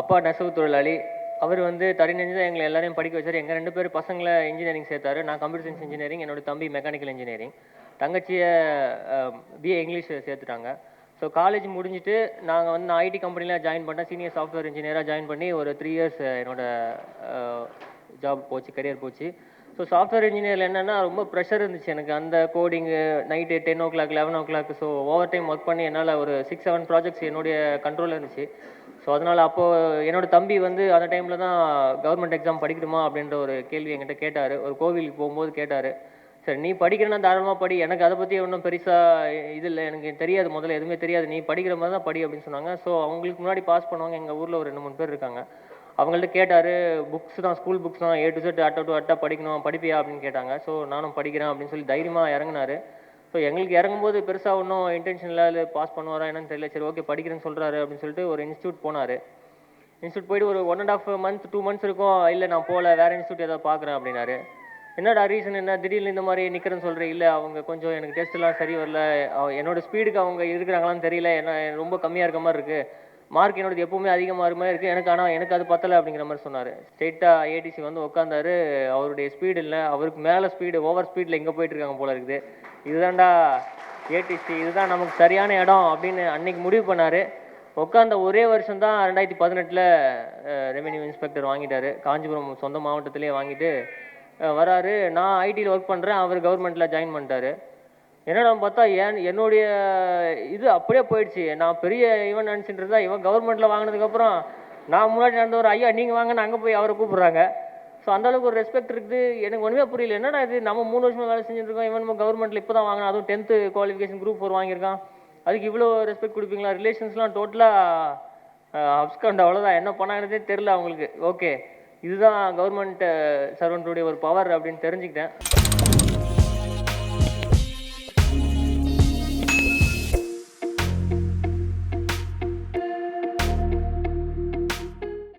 அப்பா நெசவு தொழிலாளி. அவர் வந்து தறிநெஞ்சு தான் எங்களை எல்லாரையும் படிக்க வச்சாரு. எங்க 2 பேர் பசங்கள இன்ஜினியரிங் சேர்த்தாரு. நான் கம்ப்யூட்டர் சயின்ஸ் இன்ஜினியரிங், என்னோட தம்பி மெக்கானிக்கல் இன்ஜினியரிங். தங்கச்சிய பிஏ இங்கிலீஷ் சேர்த்துட்டாங்க. ஸோ காலேஜ் முடிஞ்சுட்டு நான் ஐடி கம்பெனில ஜாயின் பண்ணேன். சீனியர் சாஃப்ட்வேர் இன்ஜினியரா ஜாயின் பண்ணி ஒரு 3 இயர்ஸ் என்னோட ஜாப் போச்சு, கரியர் போச்சு. ஸோ சாஃப்ட்வேர் இன்ஜினியரில் என்னென்னா ரொம்ப ப்ரெஷர் இருந்துச்சு எனக்கு. அந்த coding night 10 o'clock 11 o'clock. So over time work பண்ணி என்னால் ஒரு 6-7 ப்ராஜெக்ட்ஸ் என்னுடைய கண்ட்ரோலில் இருந்துச்சு. ஸோ அதனால் அப்போது என்னோடய தம்பி வந்து அந்த டைமில் தான் கவர்மெண்ட் எக்ஸாம் படிக்கணுமா அப்படின்ற ஒரு கேள்வி என்கிட்ட கேட்டார். ஒரு கோவிலுக்கு போகும்போது கேட்டார். சரி, நீ படிக்கிறேன்னா தாராளமாக படி, எனக்கு அதை பற்றி ஒன்றும் பெருசாக இது இல்லை, எனக்கு தெரியாது, முதல்ல எதுவுமே தெரியாது, நீ படிக்கிற மாதிரி தான் படி அப்படின்னு சொன்னாங்க. ஸோ அவங்களுக்கு முன்னாடி பாஸ் பண்ணுவாங்க எங்கள் ஊரில் ஒரு 2-3 பேர் இருக்காங்க. அவங்கள்ட்ட கேட்டார். புக்ஸ் தான், ஸ்கூல் புக்ஸ் தான், A to Z அட்டை டு அட்டை படிக்கணும், படிப்பியா அப்படின்னு கேட்டாங்க. ஸோ நானும் படிக்கிறேன் அப்படின்னு சொல்லி தைரியமாக இறங்கினார். ஸோ எங்களுக்கு இறங்கும்போது பெருசாக ஒன்றும் இன்டென்ஷன் இல்லை, பாஸ் பண்ணுவாரா என்னன்னு தெரியல. சரி ஓகே படிக்கிறேன்னு சொல்கிறாரு அப்படின்னு சொல்லிட்டு ஒரு இன்ஸ்டியூட் போனார். இன்ஸ்டியூட் போயிட்டு ஒரு 1.5 month 2 months இருக்கும். இல்லை நான் போகல, வேறு இன்ஸ்டியூட் ஏதாவது பார்க்குறேன் அப்படின்னாரு. என்னடா ரீசன் என்ன, திடீர்னு இந்த மாதிரி நிற்கிறேன்னு சொல்கிறேன். இல்லை அவங்க கொஞ்சம் எனக்கு டெஸ்ட்லாம் சரி வரல, என்னோட ஸ்பீடுக்கு அவங்க இருக்கிறாங்களான்னு தெரியல, என்ன ரொம்ப கம்மியாக இருக்க மாதிரி இருக்குது, மார்க் என்னோடது எப்பவுமே அதிகமாக மாதிரி இருக்குது எனக்கு, ஆனால் எனக்கு அது பத்தலை அப்படிங்கிற மாதிரி சொன்னார். ஸ்ட்ரெயிட்டாக ஏடிசி வந்து உட்காந்தாரு. அவருடைய ஸ்பீடு இல்லை, அவருக்கு மேலே ஸ்பீடு, ஓவர் ஸ்பீடில் எங்கே போயிட்டுருக்காங்க போல இருக்குது. இதுதான்டா ஏடிசி, இதுதான் நமக்கு சரியான இடம் அப்படின்னு அன்னைக்கு முடிவு பண்ணார். உட்காந்த ஒரே வருஷம் தான் 2018 ரெவென்யூ இன்ஸ்பெக்டர் வாங்கிட்டார். காஞ்சிபுரம் சொந்த மாவட்டத்திலே வாங்கிட்டு வராரு. நான் ஐடியில் ஒர்க் பண்ணுறேன், அவர் கவர்மெண்ட்டில் ஜாயின் பண்ணிட்டாரு. என்னடா பார்த்தா என்னுடைய இது அப்படியே போயிடுச்சு. நான் பெரிய இவன் நினச்சிட்டு இருந்தா, இவன் கவர்மெண்ட்டில் வாங்கினதுக்கப்புறம் நான் முன்னாடி நடந்தவர், ஐயா நீங்கள் வாங்கன்னு அங்கே போய் அவரை கூப்பிட்றாங்க. ஸோ அந்தளவுக்கு ஒரு ரெஸ்பெக்ட் இருக்குது. எனக்கு ஒன்றுமே புரியல, என்னடா இது, நம்ம 3 வருஷமாக வேலை செஞ்சுட்டு இருக்கோம், இவன் நம்ம கவர்மெண்ட்டில் இப்போ தான் வாங்கினா, அதுவும் 10th குவாலிஃபிகேஷன் Group 4 வாங்கியிருக்கான், அதுக்கு இவ்வளோ ரெஸ்பெக்ட் கொடுப்பீங்களா? ரிலேஷன்ஸ்லாம் டோட்டலாக அப்ஸ்கண்ட், அவ்வளோதான். என்ன பண்ணாங்கன்னதே தெரில அவங்களுக்கு. ஓகே, இதுதான் கவர்மெண்ட் சர்வெண்ட்டுடைய ஒரு பவர் அப்படின்னு தெரிஞ்சுக்கிட்டேன்.